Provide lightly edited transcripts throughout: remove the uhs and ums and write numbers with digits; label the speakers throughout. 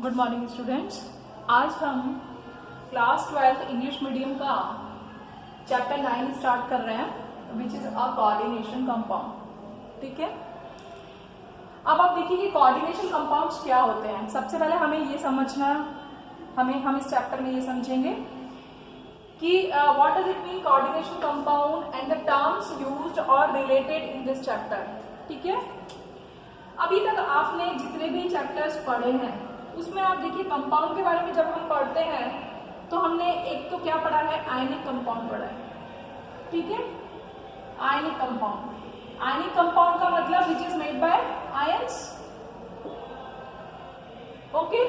Speaker 1: Good morning students. आज हम class 12 English medium का चैप्टर 9 स्टार्ट कर रहे हैं, which is a coordination compound. ठीक है, अब आप देखिए कि कोऑर्डिनेशन कंपाउंड्स क्या होते हैं। सबसे पहले हमें ये समझना, हम इस चैप्टर में ये समझेंगे कि what does it mean coordination compound and the terms used और रिलेटेड इन दिस चैप्टर। ठीक है, अभी तक आपने जितने भी चैप्टर्स पढ़े हैं उसमें आप देखिए कंपाउंड के बारे में जब हम पढ़ते हैं तो हमने एक तो क्या पढ़ा है, आयनिक कंपाउंड पढ़ा है। ठीक है, आयनिक कंपाउंड का मतलब which is made by ions. Okay,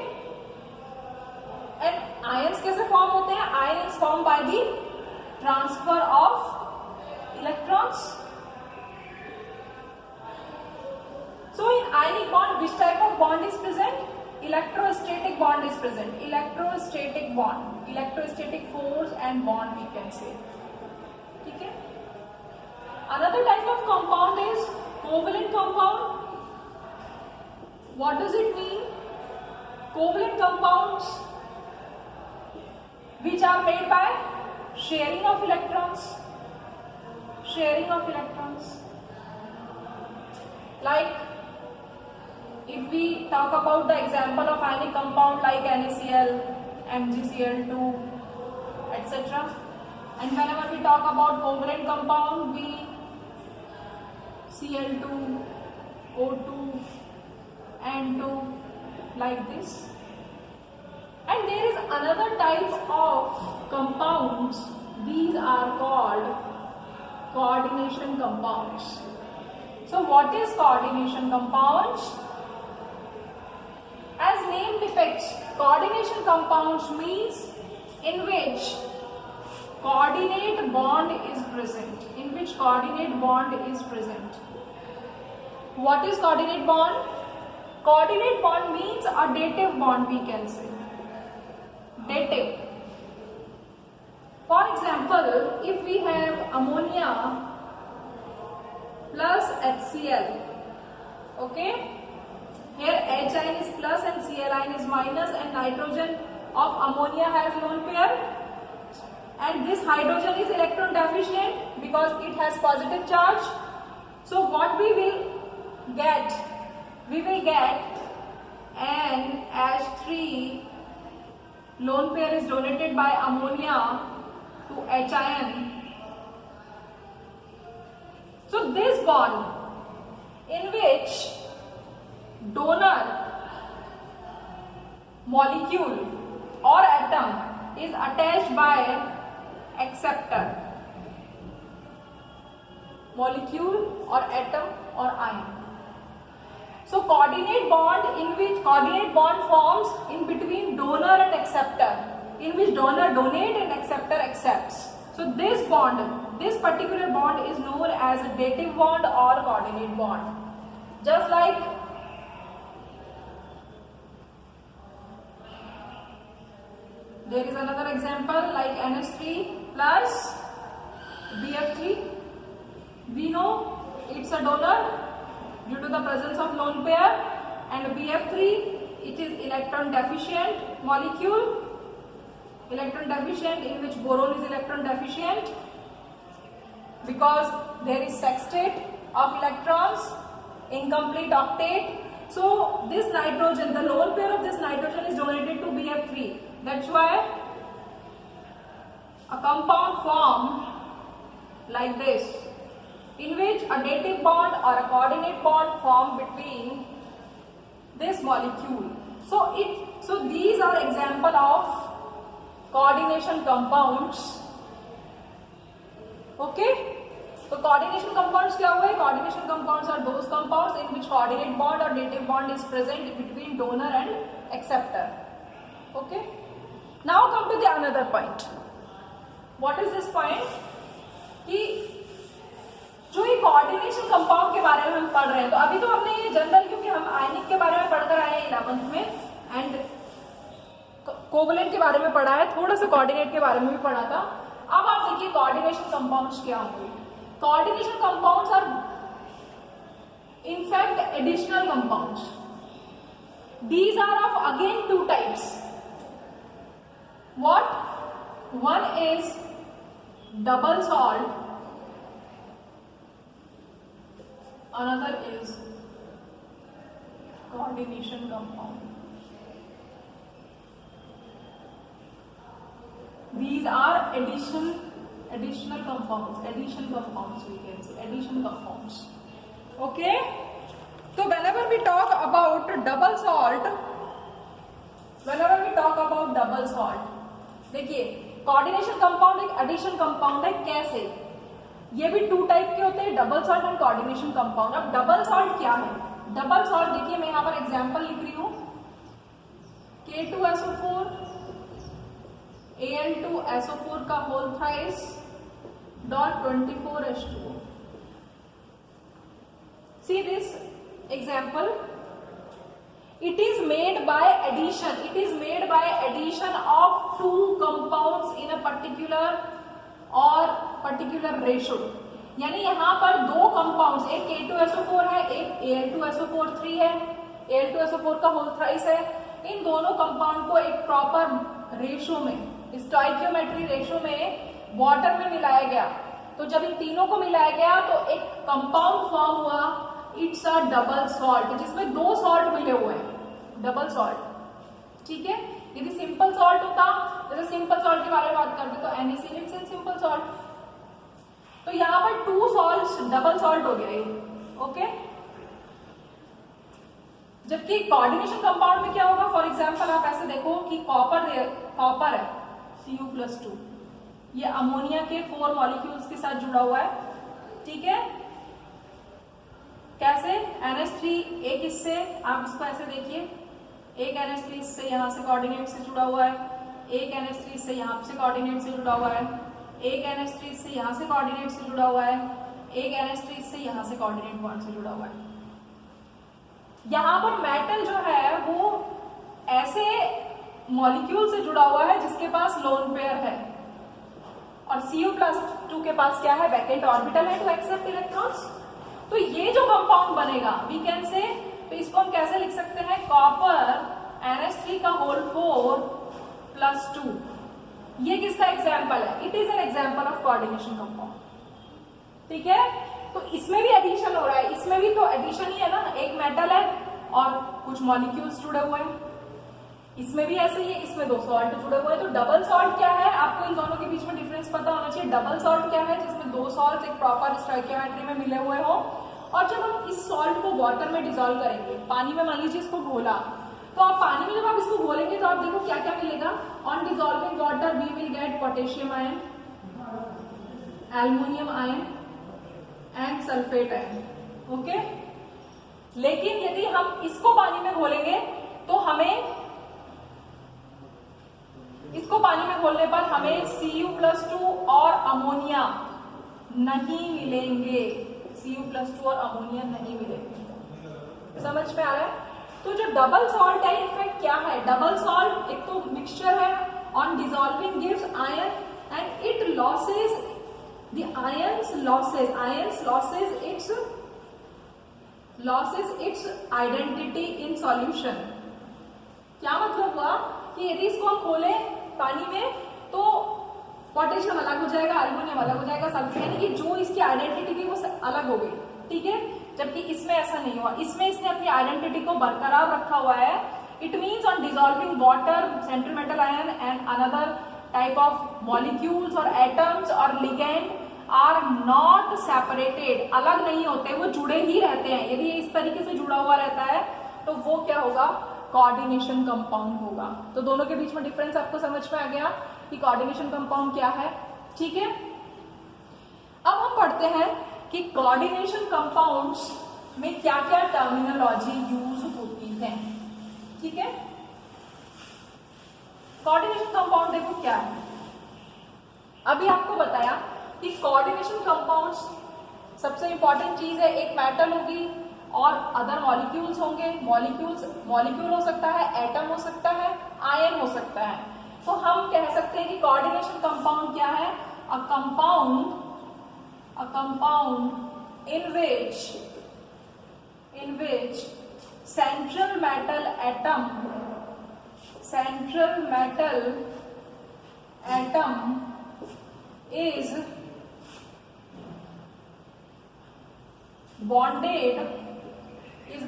Speaker 1: and ions कैसे फॉर्म होते हैं? Ion is form by the transfer of electrons. So in ionic bond, which type of bond is present? Electrostatic bond is present. Electrostatic bond, electrostatic force and bond we can say. ठीक है? Another type of compound is covalent compound. What does it mean? Covalent compounds which are made by sharing of electrons. Sharing of electrons. Like if we talk about the example of ionic compound like NaCl, MgCl2, etc. And whenever we talk about covalent compound, we Cl2, O2, N2, like this. And there is another type of compounds. These are called coordination compounds. So what is coordination compounds? As name depicts, coordination compounds means in which coordinate bond is present. In which coordinate bond is present. What is coordinate bond? Coordinate bond means a dative bond, we can say. Dative. For example, if we have ammonia plus HCl, okay? Here H ion is plus and Cl ion is minus, and nitrogen of ammonia has lone pair, and this hydrogen is electron deficient because it has positive charge. So what we will get? We will get NH3 lone pair is donated by ammonia to H ion. So this bond in which donor molecule or atom is attached by acceptor, molecule or atom or ion. So coordinate bond forms in between donor and acceptor, in which donor donate and acceptor accepts. So this particular bond is known as a dative bond or coordinate bond. Just like there is another example like NH3 plus BF3. We know it's a donor due to the presence of lone pair, and BF3 it is electron deficient molecule, electron deficient, in which boron is electron deficient because there is sextate of electrons, incomplete octet. So this nitrogen, the lone pair of this nitrogen is donated to BF3. That's why a compound formed like this, in which a dative bond or a coordinate bond formed between this molecule. So these are example of coordination compounds. Okay, so coordination compounds क्या हुए? Coordination compounds are those compounds in which coordinate bond or dative bond is present between donor and acceptor. Okay, now come to the another point. What is this point? कि जो ये coordination compound के बारे में हम पढ़ रहे हैं, तो अभी तो हमने ये जनरल, क्योंकि हम आयनिक के बारे में पढ़कर आए हैं 11th में, एंड कोवलेंट के बारे में पढ़ा है, थोड़ा सा कोऑर्डिनेट के बारे में भी पढ़ा था। अब आप देखिए कोऑर्डिनेशन कंपाउंड्स क्या होंगे। Coordination compounds are in fact additional compounds. These are of again two types. What? One is double salt, another is coordination compound. These are additional compounds, addition compounds we can say, addition compounds. Okay? So whenever we talk about double salt, देखिए coordination compound एक addition compound है. कैसे? ये भी to type के होते हैं, double salt and coordination compound. अब डबल सॉल्ट क्या है? डबल सॉल्ट देखिए मैं यहाँ पर एग्जांपल लिख रही हूँ. K2SO4 Al2SO4 का whole thrice dot 24H2O. See this example. It is made by addition. It is made by addition of two compounds in a particular ratio. यानी यहाँ पर दो कंपाउंड्स, एक K2SO4 है, एक Al2SO4 है, Al2SO4 का होल थ्राइस है. इन दोनों कंपाउंड को एक प्रॉपर रेशियो में, स्टोइकियोमेट्री रेशियो में वाटर में मिलाया गया. तो जब इन तीनों को मिलाया गया तो एक कंपाउंड फॉर्म हुआ. इट्स अ डबल सॉल्ट, जिसमें दो सॉल्ट मिले हुए हैं, डबल सॉल्ट. ठीक है? यदि सिंपल सॉल्ट होता, जैसे सिंपल सॉल्ट के बारे में बात करते तो NaCl इट्स सिंपल सॉल्ट. तो यहाँ पर टू सॉल्ट डबल सॉल्ट हो गया ये. ओके? जबकि कोऑर्डिनेशन कंपाउंड में क्या होगा? फॉर एग्जांपल आप ऐसे देखो कि कॉपर है Cu+2, ये अमोनिया के 4 मॉलिक्यूल्स के साथ जुड़ा हुआ है. ठीक है? कैसे? NH3 एक इससे, आप इसको ऐसे देखिए, एक NH3 इससे यहां से कोऑर्डिनेट से जुड़ा हुआ है, एक NH3 इससे यहां से कोऑर्डिनेट से जुड़ा हुआ है, एक NH3 इससे यहां से कोऑर्डिनेट से जुड़ा हुआ है, एक NH3 इससे यहां से कोऑर्डिनेट बॉन्ड से जुड़ा हुआ है. यहां पर मेटल जो है वो ऐसे मॉलिक्यूल से जुड़ा हुआ है जिसके पास लोन पेयर है, और Cu+2 के पास क्या है? वैकेंट ऑर्बिटल है टू एक्सेप्ट इलेक्ट्रॉन्स. तो ये जो कंपाउंड बनेगा वी कैन से, तो इसको हम कैसे लिख सकते हैं? कॉपर NH3 का होल 4+2. ये किसका एग्जाम्पल है? It is an example of coordination compound. ठीक है? तो इसमें भी एडिशन हो रहा है, इसमें भी तो एडिशन ही है ना. एक मेटल है और कुछ मॉलिक्यूल्स जुड़े हुए हैं. इसमें भी ऐसे ही है, इसमें दो सॉल्ट जुड़े हुए हैं. तो डबल सॉल्ट क्या है? आपको इन दोनों के बीच में डिफरेंस पता होना चाहिए. डबल सॉल्ट क्या है? जिसमें दो सॉल्ट एक प्रॉपर स्टोइकियोमेट्री में मिले हुए हो, और जब हम इस सॉल्ट को वाटर में डिसॉल्व करेंगे, पानी में मान लीजिए इसको घोला, तो आप पानी में जब आप इसको घोलेंगे तो आप देखो क्या क्या मिलेगा. On dissolving water we will get potassium ion, aluminium ion and sulphate ion. Okay? लेकिन यदि हम इसको पानी में घोलेंगे तो हमें, इसको पानी में घोलने पर हमें Cu+2 और अमोनिया नहीं मिलेंगे. Cu+2 और अमोनिया नहीं मिलेंगे. समझ में आ रहा है? तो जो डबल सॉल्ट है इनफैक्ट क्या है? डबल सॉल्ट एक तो मिक्सचर है, on dissolving gives ion and it losses the ions losses it's identity in solution. क्या मतलब हुआ कि यदि इसको हम खोले पानी में तो पोटेशियम अलग हो जाएगा, एल्युमिनियम अलग हो जाएगा, सल्फेट, यानी कि जो इसकी आइडेंटिटी थी वो अलग हो गई. ठीक है? जबकि इसमें ऐसा नहीं हुआ. इसमें इसने अपनी आइडेंटिटी को बरकरार रखा हुआ है. It means on dissolving water central metal ion and another type of molecules और एटम्स और लिगेंड आर नॉट सेपरेटेड, अलग नहीं होते, वो जुड़े ही रहते हैं. यदि इस तरीके से जुड़ा हुआ रहता है तो वो क्या होगा? कोऑर्डिनेशन कंपाउंड होगा. तो दोनों के बीच में डिफरेंस आपको समझ में आ गया कि कोऑर्डिनेशन कंपाउंड क्या है. ठीक है? अब हम पढ़ते हैं कि कोऑर्डिनेशन कंपाउंड्स में क्या क्या टर्मिनोलॉजी यूज होती है. ठीक है? कोऑर्डिनेशन कंपाउंड देखो क्या है. अभी आपको बताया कि कोऑर्डिनेशन कंपाउंड्स सबसे इंपॉर्टेंट चीज है, एक मेटल होगी और अदर मॉलिक्यूल्स होंगे. मॉलिक्यूल हो सकता है, एटम हो सकता है, आयन हो सकता है. तो हम कह सकते हैं कि कोऑर्डिनेशन कंपाउंड क्या है? A compound in which central metal atom is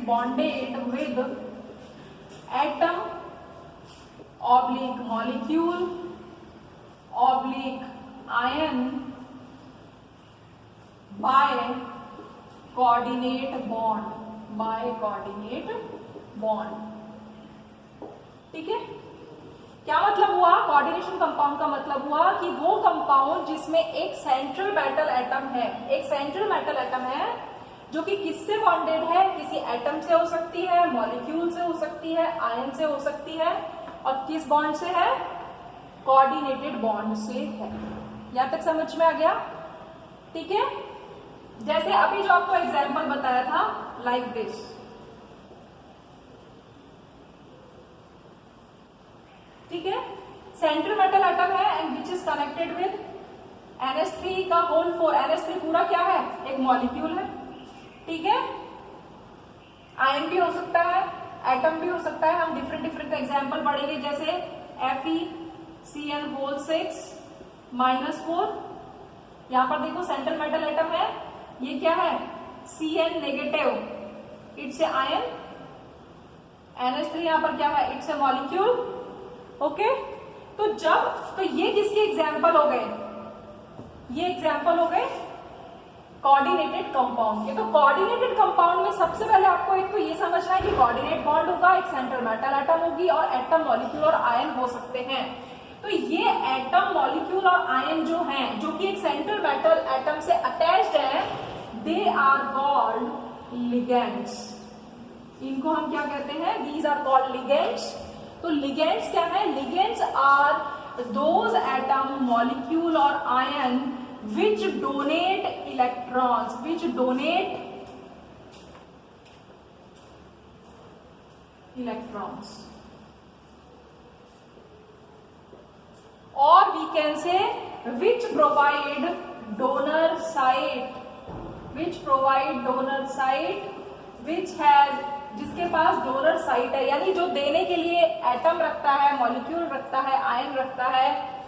Speaker 1: bonded with atom oblique molecule oblique ion by coordinate bond। ठीक है, क्या मतलब हुआ? कोऑर्डिनेशन कंपाउंड का मतलब हुआ कि वो कंपाउंड जिसमें एक सेंट्रल मेटल एटम है जो कि किससे बॉन्डेड है? किसी एटम से हो सकती है, मॉलिक्यूल से हो सकती है, आयन से हो सकती है, और किस बॉन्ड से है? कोऑर्डिनेटेड बॉन्ड से है। यहां तक समझ में आ गया? ठीक है, जैसे अभी जो आपको एग्जांपल बताया था, लाइक दिस। ठीक है, सेंट्रल मेटल एटम है and which is connected with NH3 का होल 4। NH3 पूरा क्या है? एक मॉलिक्यूल है। ठीक है, आयन भी हो सकता है, एटम भी हो सकता है। हम डिफरेंट एग्जांपल पढ़ेंगे, जैसे FeCl6-4। यहां पर देखो सेंट्रल मेटल एटम है, ये क्या है? Cn negative, it's a ion. NH3 यहां पर क्या है? It's a molecule. ओके, तो ये किसके एग्जाम्पल हो गए? ये एग्जाम्पल हो गए कोऑर्डिनेटेड कंपाउंड के। तो कोऑर्डिनेटेड कंपाउंड में सबसे पहले आपको एक तो ये समझना है कि कोऑर्डिनेट बॉन्ड होगा, एक सेंट्रल मेटल एटम होगी, और एटम, मॉलिक्यूल और आयन हो सकते हैं। तो ये एटम, मॉलिक्यूल और आयन जो हैं, जो कि एक सेंट्रल मेटल एटम से अटैच्ड है, दे आर कॉल्ड लिगेंड्स। इनको हम क्या कहते हैं? These are called ligands. तो लिगेंड्स क्या है? Ligands are those atom, molecule और ion which donate electrons, or we can say which provide donor site, which has, जिसके पास डोनर साइट है, यानी जो देने के लिए एटम रखता है, मॉलिक्यूल रखता है, आयन रखता है,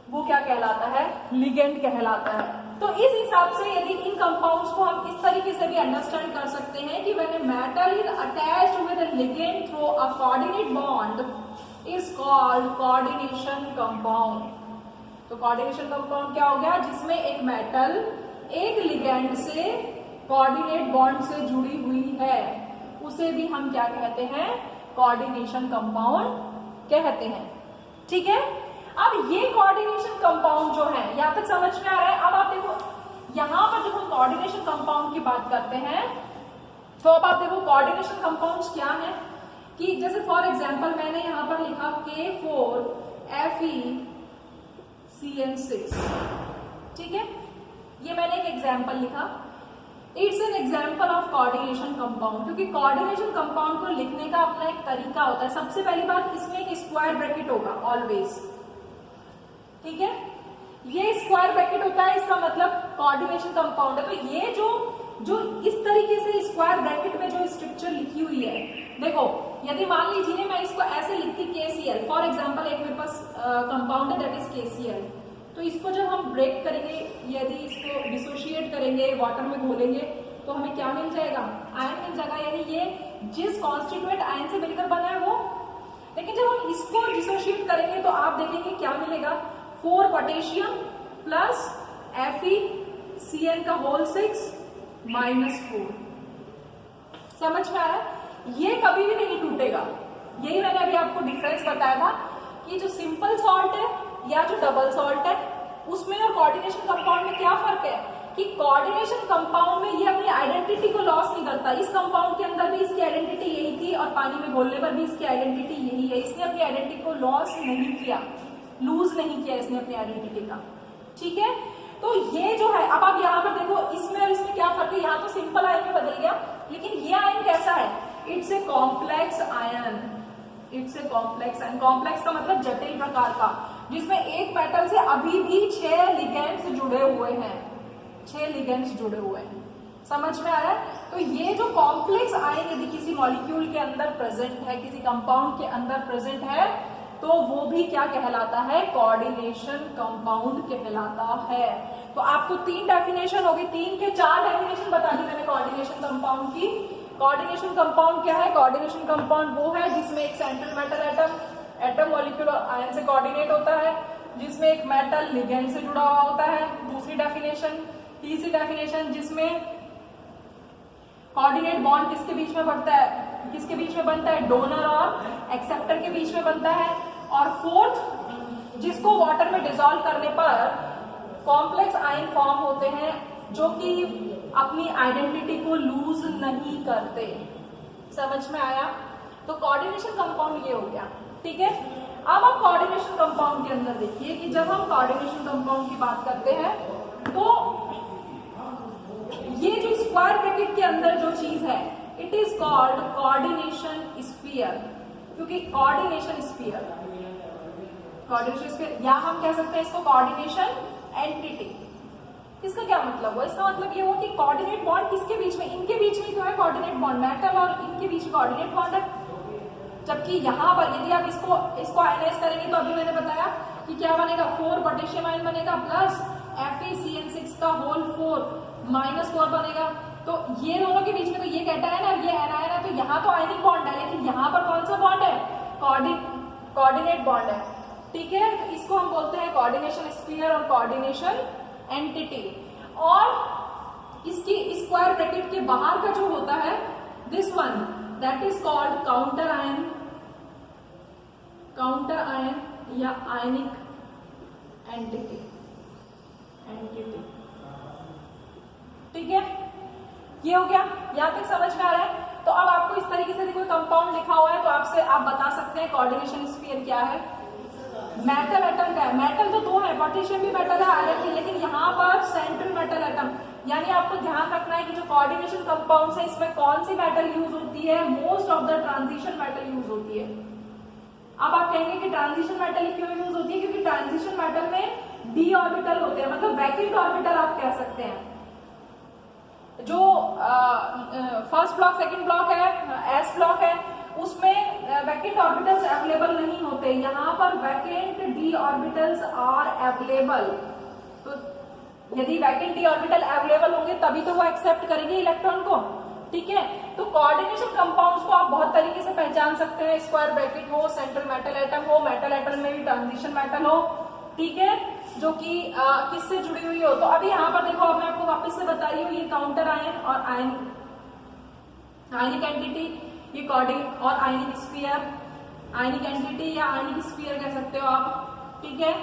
Speaker 1: वो क्या कहलाता है? लिगेंड कहलाता है। तो इस हिसाब से यदि इन कंपाउंड्स को हम इस तरीके से भी अंडरस्टैंड कर सकते हैं कि when a metal is attached with a ligand through a coordinate bond is called coordination compound. तो कोऑर्डिनेशन कंपाउंड क्या हो गया? जिसमें एक मेटल एक लिगेंड से कोऑर्डिनेट बॉन्ड से जुड़ी हुई है, उसे भी हम क्या कहते हैं? कोऑर्डिनेशन कंपाउंड कहते हैं। ठीक है, अब ये कोऑर्डिनेशन कंपाउंड जो है, यहां तक समझ में आ रहा है? अब आप देखो, यहां पर जब हम कोऑर्डिनेशन कंपाउंड की बात करते हैं, तो अब आप देखो कोऑर्डिनेशन कंपाउंड्स क्या हैं, कि जैसे फॉर एग्जांपल मैंने यहां पर लिखा K4FeCN6। ठीक है, ये मैंने एक एग्जांपल लिखा। It's an example of coordination compound, क्योंकि कोऑर्डिनेशन कंपाउंड को लिखने का अपना एक तरीका होता है। सबसे पहली बात, इसमें एक स्क्वायर ब्रैकेट होगा ऑलवेज। ठीक है, ये स्क्वायर ब्रैकेट होता है, इसका मतलब कोऑर्डिनेशन कंपाउंड है। तो ये जो इस तरीके से स्क्वायर ब्रैकेट में जो स्ट्रक्चर लिखी हुई है, देखो यदि मान लीजिए मैं इसको ऐसे लिखती KCl, फॉर एग्जांपल एक मेरे पास कंपाउंड है दैट इज KCl, तो इसको जब हम ब्रेक करेंगे, यदि इसको डिसोशिएट करेंगे, वाटर में घोलेंगे, तो हमें क्या मिल जाएगा? आयन मिल जाएगा। यानी ये जिस कॉन्स्टिट्यूएंट आयन से मिलकर बना है वो। लेकिन जब हम इसको डिसोशिएट करेंगे तो आप देखेंगे क्या मिलेगा? 4 पोटेशियम प्लस FeCN का होल 6 -4। समझ में आ रहा है? ये कभी भी नहीं टूटेगा। यही मैंने अभी आपको डिफरेंस बताया था कि जो सिंपल सॉल्ट है या जो डबल सॉल्ट है, उसमें और कोऑर्डिनेशन कंपाउंड में क्या फर्क है? कि कोऑर्डिनेशन कंपाउंड में ये अपनी आइडेंटिटी को लॉस नहीं करता। इस कंपाउंड के अंदर भी इसकी आइडेंटिटी यही थी और पानी में घोलने पर भी इसकी आइडेंटिटी यही है। इसने अपनी आइडेंटिटी को लॉस नहीं किया, लूज नहीं किया इसने अपनी आइडेंटिटी का। ठीक है, तो ये जो है, अब आप यहाँ पर देखो इसमें और इसमें क्या फर्क है? यहाँ तो सिंपल आयन में बदल गया, लेकिन ये आयन कैसा है? It's a complex ion. It's a complex ion. Complex का मतलब जटिल प्रकार का, जिसमें एक मेटल से अभी भी 6 लिगेंड्स जुड़े हुए हैं। 6 लिगेंड्स जुड़े हुए हैं। समझ में आ रहा है? तो ये जो कॉम्प्लेक्स आयन यदि किसी मॉलिक्यूल के अंदर प्रेजेंट है, किसी कंपाउंड के अंदर प्रेजेंट है, तो वो भी क्या कहलाता है? कोऑर्डिनेशन कंपाउंड कहलाता है। तो आपको 3 डेफिनेशन होगी, 3 के 4 डेफिनेशन बता दी मैंने कोऑर्डिनेशन कंपाउंड की। कोऑर्डिनेशन कंपाउंड क्या है? कोऑर्डिनेशन कंपाउंड वो है जिसमें एक central metal atom molecule ion से कोऑर्डिनेट होता है, जिसमें एक मेटल लिगेंड से जुड़ा हुआ होता है। दूसरी डेफिनेशन। तीसरी डेफिनेशन जिसमें कोऑर्डिनेट बॉन्ड किसके बीच में बनता है? किसके बीच में बनता है? डोनर और एक्सेप्टर के बीच में बनता है। और फोर्थ, जिसको वाटर में डिसॉल्व करने पर कॉम्प्लेक्स आयन फॉर्म होते हैं जो कि अपनी आइडेंटिटी को लूज नहीं करते। समझ में आया? तो कोऑर्डिनेशन कंपाउंड ये हो गया, ठीक है। अब आप कोऑर्डिनेशन कंपाउंड के अंदर देखिए कि जब हम कोऑर्डिनेशन कंपाउंड की बात करते हैं तो ये जो स्क्वायर ब्रैकेट के अंदर जो चीज है, it is called coordination sphere, क्योंकि कोऑर्डिनेशन स्फीयर या हम कह सकते हैं इसको कोऑर्डिनेशन एंटिटी। इसका क्या मतलब हुआ? इसका मतलब ये हुआ कि कोऑर्डिनेट बॉन्ड किसके बीच में? इनके बीच में तो है कोऑर्डिनेट बॉन्ड, मेटल और इनके बीच में कोऑर्डिनेट बॉन्ड है। जबकि यहाँ पर यदि आप इसको आयनाइज करेंगे तो अभी मैंने बताया कि क्या बनेगा? 4 पोटेशियम आयन बनेगा प्लस FeCN6 का होल 4 -4 बनेगा। तो ये दोनों के बीच में तो ये कैटायन है और ये एनायन है, तो यहाँ तो आयनिक बॉन्ड है, लेकिन यहाँ पर कौन सा बॉन्ड है? कोऑर्डिनेट बॉन्ड है, ठीक है। तो इसको हम बोलते हैं कोऑर्डिनेशन स्फीयर और कोऑर्डिनेशन एंटिटी। और इसकी स्क्वायर ब्रैकेट के बाहर का जो होता है, this one that is called counter ion या आयनिक एंटिटी, ठीक है। ये हो गया, यहां तक समझ में आ रहा है? तो अब आपको इस तरीके से कोई कंपाउंड लिखा हुआ है तो आपसे आप बता सकते हैं कोऑर्डिनेशन स्फीयर क्या है। मेटल एटम का है, मेटल तो 2 है, पोटेशियम भी मेटल है, आयरन भी, लेकिन यहाँ पर सेंट्रल मेटल एटम, यानी आपको ध्यान रखना है कि जो कोऑर्डिनेशन कंपाउंड है इसमें कौन सी मेटल यूज होती है? Most of the transition metal use होती है। अब आप कहेंगे कि ट्रांजिशन मेटल क्यों यूज होती है? क्योंकि ट्रांजिशन मेटल में डी ऑर्बिटल होते हैं, मतलब वैकेंट ऑर्बिटल आप कह सकते हैं। जो फर्स्ट ब्लॉक सेकंड ब्लॉक है, एस ब्लॉक है, उसमें वैकेंट ऑर्बिटल्स अवेलेबल नहीं होते। यहाँ पर vacant D orbitals are available. तो यदि वैकेंट डी ऑर्बिटल अवेलेबल होंगे तभी तो वो एक्सेप्ट करेंगे इलेक्ट्रॉन को, ठीक है। तो कोऑर्डिनेशन कंपाउंड्स को आप बहुत तरीके से पहचान सकते हैं। स्क्वायर ब्रैकेट हो, सेंट्रल मेटल एटम हो, मेटल एटम में भी ट्रांजिशन मेटल हो, ठीक है, जो कि किससे जुड़ी हुई हो। तो अभी यहाँ पर देखो, अब मैं आपको वापस से बता रही हूँ, ये काउंटर आयन और आयनिक एंटिटी, ये कोऑर्डिनेट और आयनिक स्फीयर, आयनिक एंटिटी या आयनिक स्फीयर कह सकते हो आप, ठीक है।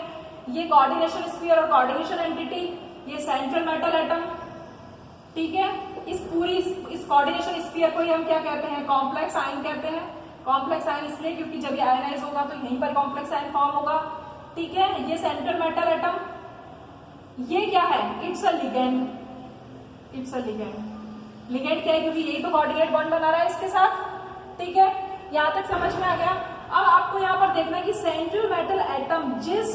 Speaker 1: ये कोऑर्डिनेशन स्फीयर और कोऑर्डिनेशन एंटिटी, ये सेंट्रल मेटल एटम, ठीक है। इस कोऑर्डिनेशन स्फीयर को ही हम क्या कहते हैं? कॉम्प्लेक्स आयन कहते हैं। कॉम्प्लेक्स आयन इसलिए क्योंकि जब ये आयनाइज होगा तो यहीं पर कॉम्प्लेक्स आयन फॉर्म होगा, ठीक है। ये सेंट्रल मेटल एटम, ये क्या है? It's a ligand. लिगेंड क्या है? क्योंकि यही तो कोऑर्डिनेट बॉन्ड बना रहा है इसके साथ, ठीक है। यहां तक समझ में आ गया? अब आपको यहाँ पर देखना है कि सेंट्रल मेटल एटम जिस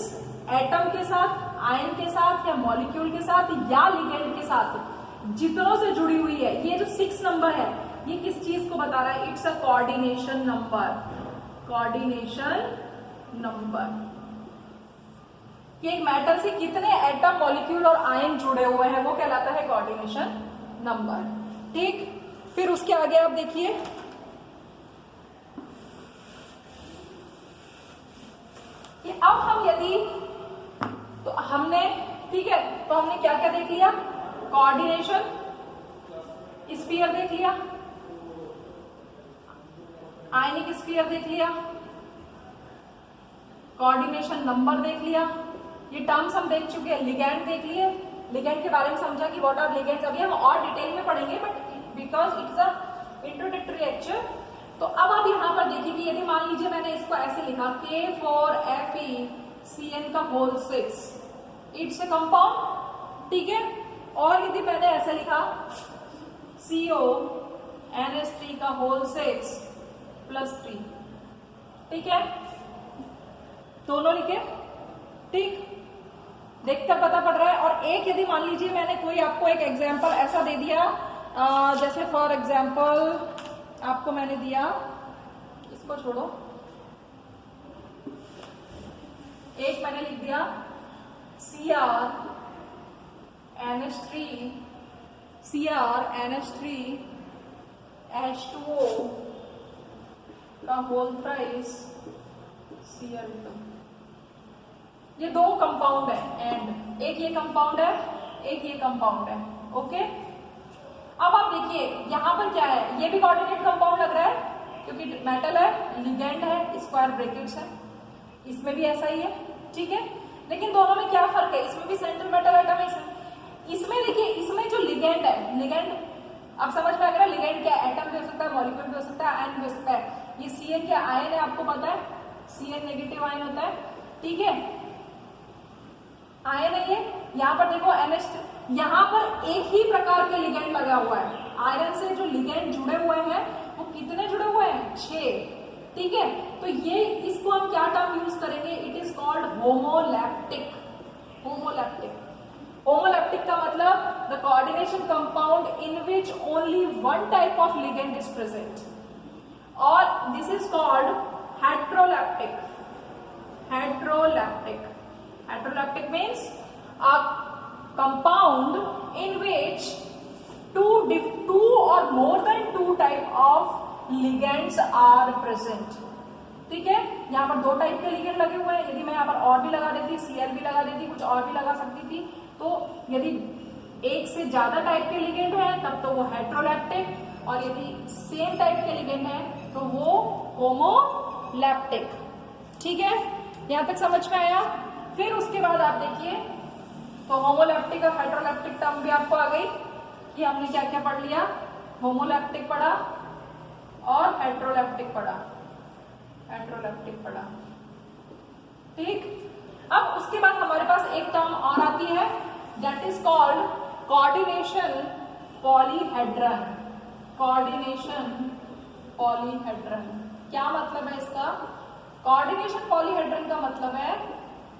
Speaker 1: एटम के साथ, आयन के साथ या मॉलिक्यूल के साथ या लिगेंड के साथ जितनों से जुड़ी हुई है, ये जो 6 नंबर है, ये किस चीज को बता रहा है? It's a coordination number. कि एक मेटल से कितने एटम, मॉलिक्यूल और आयन जुड़े हुए हैं, वो कहलाता है कोऑर्डिनेशन नंबर, ठीक। फिर उसके आगे आप देखिए, कि अब हम यदि, तो हमने, ठीक है, तो हमने क्या क्या देख लिया? कोऑर्डिनेशन स्फीयर देख लिया, आयनिक स्फीयर देख लिया, कोऑर्डिनेशन नंबर देख लिया, ये टर्म्स हम देख चुके हैं। लिगैंड देख लिए, लिगैंड के बारे में समझा कि व्हाट आर लिगेंड्स, अभी हम और डिटेल में पढ़ेंगे, but because it's a introductory lecture. तो अब आप यहाँ पर देखिए कि यदि मान लीजिए मैंने इसको ऐसे लिखा K4FeCN का होल 6, इट्स अ कंपाउंड, ठीक है। और यदि मैंने ऐसे लिखा CONH3 का होल 6 +3, ठीक है, दोनों लिखे, ठीक, देखकर पता पड़ रहा है। और एक यदि मान लीजिए मैंने कोई आपको एक एग्जाम्पल ऐसा दे दिया जैसे फॉर एग्जाम्पल आपको मैंने दिया, इसको छोड़ो, एक मैंने लिख दिया CrNH3H2O का होल प्राइस Cl2। ये दो कंपाउंड है एंड एक ये कंपाउंड है, एक ये कंपाउंड है। ओके, अब आप देखिए यहां पर क्या है, ये भी कोऑर्डिनेट कंपाउंड लग रहा है क्योंकि मेटल है, लिगेंड है, स्क्वायर ब्रैकेट्स है, इसमें भी ऐसा ही है। ठीक है, लेकिन दोनों में क्या फर्क है, इसमें भी सेंट्रल मेटल एटम है, इसमें देखिए, इसमें जो लिगेंड है, लिगेंड आप समझ में आ गया, लिगेंड क्या है, एटम भी हो सकता है, मॉलिक्यूल भी हो सकता है, आयन भी हो सकता है। ये Cn क्या आयन है, आपको पता है, Cn नेगेटिव आयन होता है। ठीक है, आयन है ये। यहाँ पर देखो NH, यहाँ पर एक ही प्रकार के लिगेंड लगा हुआ है। आयरन से जो लिगेंड जुड़े हुए हैं वो कितने जुड़े हुए हैं, 6। ठीक है, तो ये इसको हम क्या टर्म यूज करेंगे, it is called homoleptic. Homoleptic, homoleptic का मतलब the coordination compound in which only one type of ligand is present, और this is called heteroleptic. Heteroleptic, heterolactic means a compound in which two or more than two type of ligands are present। ठीक है, यहाँ पर दो type के ligand लगे हुए हैं। यदि मैं यहाँ पर और भी लगा देती, Cl भी लगा देती, कुछ और भी लगा सकती थी, तो यदि एक से ज्यादा टाइप के लिगेंड है तब तो वो हेट्रोलैप्टिक, और यदि सेम टाइप के लिगेंड है तो वो होमोलैप्टिक। ठीक है, यहाँ तक समझ में आया। फिर उसके बाद आप देखिए, तो होमोलैप्टिक और हेट्रोलैप्टिक टर्म भी आपको आ गई कि हमने क्या क्या पढ़ लिया, होमोलैप्टिक पढ़ा और हेट्रोलैप्टिक पढ़ा, हेट्रोलैप्टिक पढ़ा। ठीक, अब उसके बाद हमारे पास एक टर्म और आती है, that is called coordination polyhedron. Coordination polyhedron, क्या मतलब है इसका, कोऑर्डिनेशन पॉलीहेड्रन का मतलब है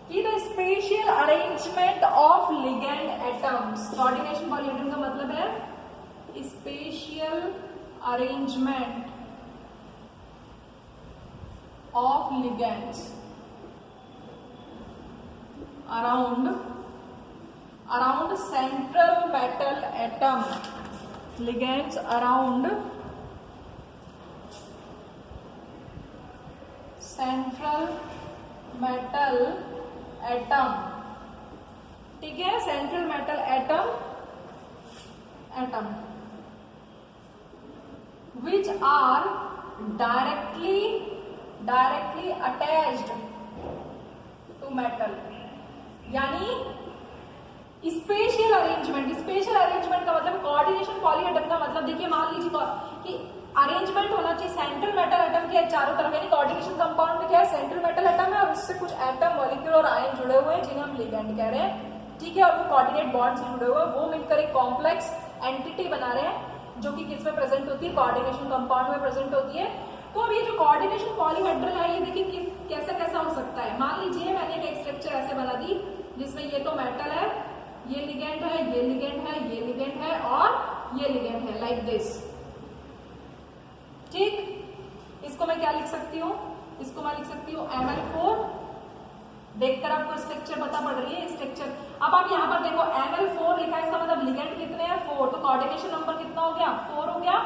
Speaker 1: कि the spatial arrangement of ligand atoms. Coordination polyhedron का मतलब है spatial arrangement of ligands around central metal atom, ligands around central metal atom। ठीक है, central metal atom which are directly attached to metal। यानी स्पेशियल अरेंजमेंट, स्पेशियल अरेंजमेंट का मतलब, coordination polyhedron का मतलब, देखिए मान लीजिए कि अरेंजमेंट होना चाहिए सेंट्रल मेटल एटम के चारों तरफ, यानी कोऑर्डिनेशन कंपाउंड में क्या है, सेंट्रल मेटल एटम है और उससे कुछ एटम, मॉलिक्यूल और आयन जुड़े हुए हैं जिन्हें हम लिगेंड कह रहे हैं। ठीक है, और वो कोऑर्डिनेट बॉन्ड से जुड़े हुए हैं, वो मिलकर एक कॉम्प्लेक्स एंटिटी बना रहे हैं जो कि किस में प्रेजेंट होती है, कोऑर्डिनेशन कंपाउंड में प्रेजेंट होती है। तो अब ये जो कोऑर्डिनेशन पॉलीहेड्रल है, ये देखिए कैसा कैसा हो सकता है। मान लीजिए मैंने एक स्ट्रक्चर ऐसे बना दी जिसमें ये तो मेटल है, ये लिगेंड है, ये लिगेंड है, ये लिगेंड है और ये लिगेंड है, लाइक दिस। ठीक, इसको मैं क्या लिख सकती हूँ, इसको मैं लिख सकती हूँ Ml4। देखकर आपको स्ट्रक्चर पता पड़ रही है, स्ट्रक्चर। अब आप यहाँ पर देखो Ml4 लिखा है, इसका मतलब लिगेंड कितने हैं, 4, तो कोऑर्डिनेशन नंबर कितना हो गया, 4 हो गया।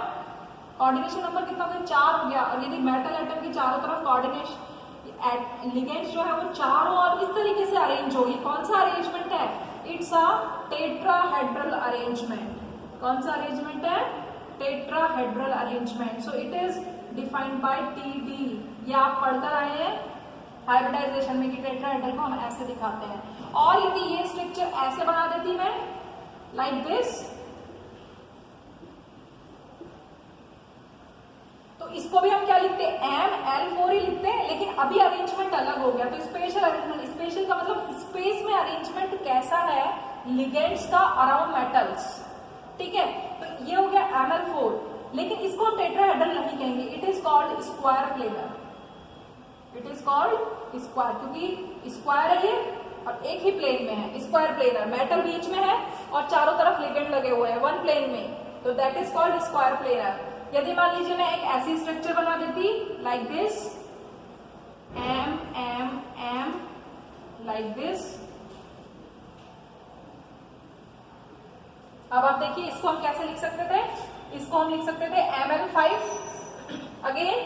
Speaker 1: कोऑर्डिनेशन नंबर कितना हो गया, 4 हो गया। और यदि मेटल एटम की चारों तरफ कोऑर्डिनेशन लिगेंड्स जो है वो 4 हो और इस तरीके से अरेंज हो, ये कौन सा अरेंजमेंट है, इट्स अ टेट्राहेड्रल अरेंजमेंट। कौन सा अरेंजमेंट है, tetrahedral arrangement. So it is defined by TD। ये आप पढ़कर आए हैं हाइब्रिडाइजेशन में कि टेट्राहेड्रल को हम ऐसे दिखाते हैं। और यदि ये स्ट्रक्चर ऐसे बना देती मैं, लाइक दिस, तो इसको भी हम क्या लिखते हैं, Ml4 ही लिखते हैं, लेकिन अभी अरेंजमेंट अलग हो गया। तो स्पेशल अरेंजमेंट, स्पेशल का मतलब स्पेस में अरेंजमेंट कैसा है लिगेंड्स का अराउंड मेटल्स। ठीक है, तो ये हो गया Ml4, लेकिन इसको टेट्राहेड्रल नहीं कहेंगे, it is called square planar. It is called square, क्योंकि स्क्वायर है ये और एक ही प्लेन में है, स्क्वायर प्लेनर। मेटल बीच में है और चारों तरफ लिगेंड लगे हुए हैं वन प्लेन में, तो that is called square planar. यदि मान लीजिए मैं एक ऐसी स्ट्रक्चर बना देती like this, M M M like this. अब आप देखिए इसको हम कैसे लिख सकते थे, इसको हम लिख सकते थे ML5 अगेन,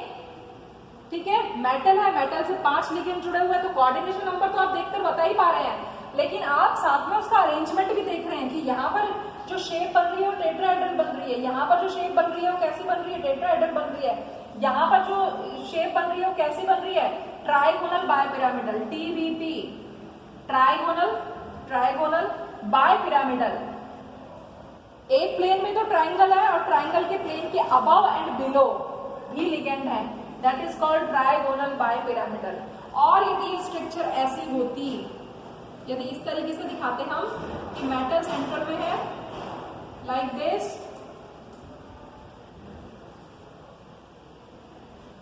Speaker 1: ठीक है। मेटल है, मेटल से 5 लिगेंड जुड़े हुए हैं, तो कोऑर्डिनेशन नंबर तो आप देखकर बता ही पा रहे हैं, लेकिन आप साथ में उसका अरेंजमेंट भी देख रहे हैं कि यहाँ पर जो शेप बन रही है वो टेट्राहेड्रल बन रही है, यहाँ पर जो शेप बन रही है वो कैसी बन रही है, टेट्राहेड्रल बन रही है, यहाँ पर जो शेप बन रही है वो कैसी बन रही है, trigonal bipyramidal, TBP, trigonal trigonal bipyramidal. एक प्लेन में तो ट्राइंगल है और ट्राइंगल के प्लेन के अबव एंड बिलो भी लिगेंड है, that is called trigonal bipyramidal. और यदि स्ट्रक्चर ऐसी होती, यदि इस तरीके से दिखाते हम कि मेटल सेंटर में है लाइक दिस,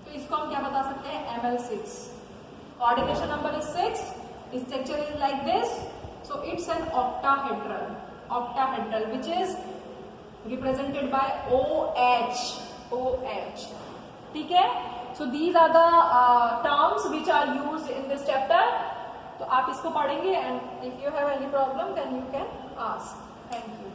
Speaker 1: तो इसको हम क्या बता सकते हैं, ML6, coordination number is 6, structure is like this, so it's an octahedral, octahedral which is represented by OH, OH, ठीक है। So these are the terms which are used in this chapter. तो आप इसको पढ़ेंगे and if you have any problem then you can ask. Thank you.